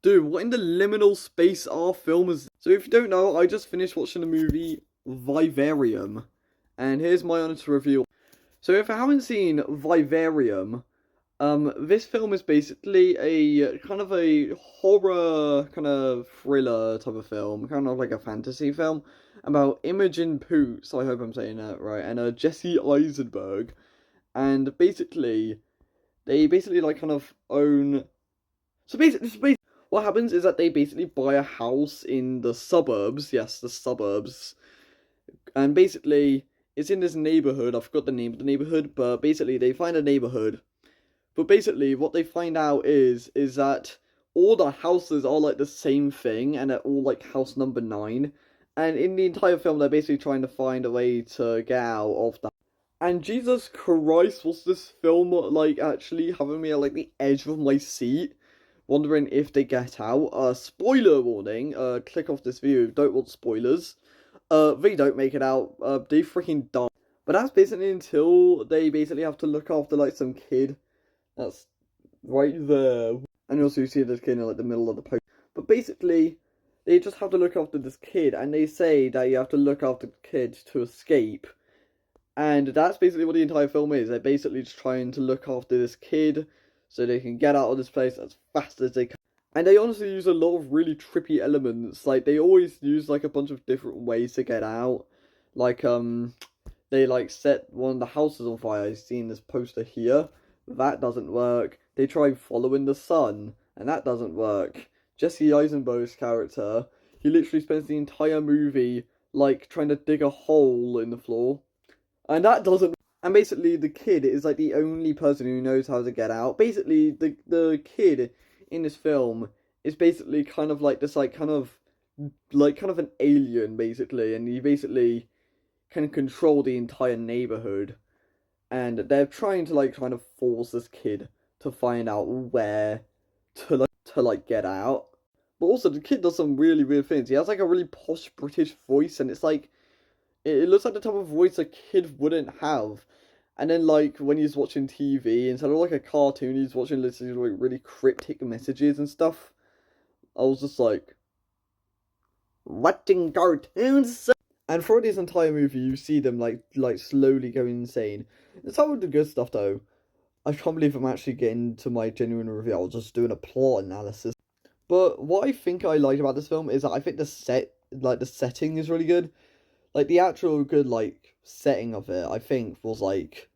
Dude, what in the liminal space are films? So if you don't know, I just finished watching the movie Vivarium, and here's my honest review. So if I haven't seen Vivarium, this film is basically a kind of a horror, kind of thriller type of film, kind of like a fantasy film about Imogen Poots. I hope I'm saying that right, and Jesse Eisenberg, and basically they basically like kind of own. So basically, what happens is that they basically buy a house in the suburbs. Yes, the suburbs, and basically it's in this neighborhood. I forgot the name of the neighborhood, but basically they find a neighborhood. But basically, what they find out is that all the houses are like the same thing, and they're all like house number 9. And in the entire film, they're basically trying to find a way to get out of that. And Jesus Christ, was this film like actually having me at like the edge of my seat, wondering if they get out. Spoiler warning. Click off this video. Don't want spoilers. They don't make it out. They freaking die. But that's basically until they basically have to look after like some kid that's right there. And also you see this kid in like the middle of the post. But basically, they just have to look after this kid, and they say that you have to look after the kid to escape. And that's basically what the entire film is. They're basically just trying to look after this kid so they can get out of this place as fast as they can. And they honestly use a lot of really trippy elements. Like, they always use like a bunch of different ways to get out. Like, they like set one of the houses on fire. I've seen this poster here. That doesn't work. They try following the sun, and that doesn't work. Jesse Eisenberg's character, he literally spends the entire movie like trying to dig a hole in the floor, and that doesn't. And basically, the kid is like the only person who knows how to get out. Basically, the kid in this film is basically kind of like this, like kind of an alien, basically, and he basically can control the entire neighborhood, and they're trying to like kind of force this kid to find out where to get out. But also the kid does some really weird things. He has like a really posh British voice, and it's like it looks like the type of voice a kid wouldn't have. And then like when he's watching TV, instead of like a cartoon, he's watching listening to like really cryptic messages and stuff. I was just like, watching cartoons. And for this entire movie, you see them like slowly going insane. And some of the good stuff though, I can't believe I'm actually getting to my genuine review. I was just doing a plot analysis. But what I think I liked about this film is that I think the setting is really good. Like the actual good like setting of it, I think was like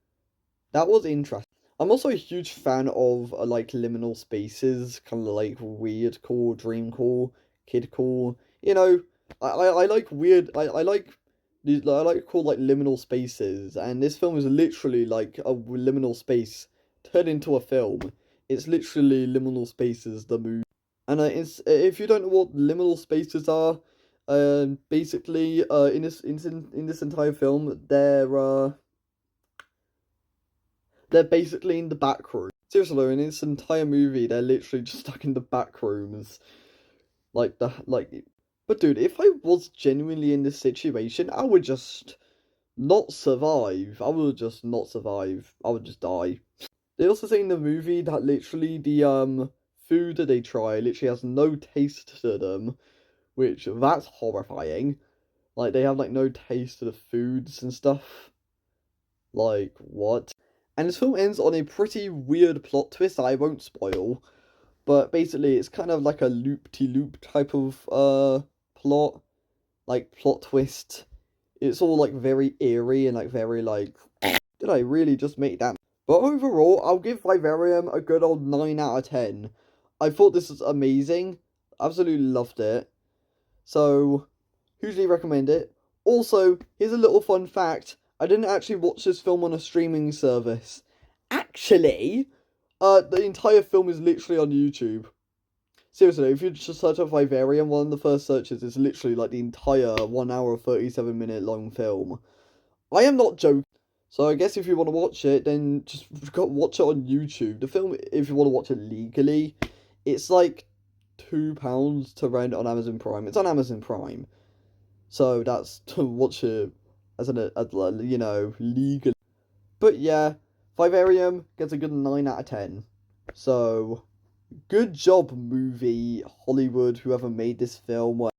that was interesting. I'm also a huge fan of like liminal spaces, kind of like weird cool, dream cool, kid cool. You know, I like weird. I like these. I like cool like liminal spaces, and this film is literally like a liminal space turned into a film. It's literally liminal spaces, the movie. And it's if you don't know what liminal spaces are, basically, in this entire film, they're basically in the back room. Seriously, though, in this entire movie, they're literally just stuck in the back rooms, like. But dude, if I was genuinely in this situation, I would just not survive. I would just not survive. I would just die. They also say in the movie that literally the food that they try literally has no taste to them, which that's horrifying. Like they have like no taste to the foods and stuff. Like what? And this film ends on a pretty weird plot twist that I won't spoil, but basically it's kind of like a loop-de-loop type of plot, like plot twist. It's all like very eerie and like very like did I really just make that? But overall, I'll give Vivarium a good old 9 out of 10. I thought this was amazing. Absolutely loved it. So, hugely recommend it. Also, here's a little fun fact. I didn't actually watch this film on a streaming service. Actually, the entire film is literally on YouTube. Seriously, if you just search up Vivarium, one of the first searches is literally like the entire 1 hour 37-minute long film. I am not joking. So I guess if you want to watch it, then just watch it on YouTube. The film, if you want to watch it legally, it's like £2 to rent on Amazon Prime. It's on Amazon Prime, so that's to watch it as you know, legally. But yeah, Vivarium gets a good 9 out of 10. So good job, movie Hollywood, whoever made this film.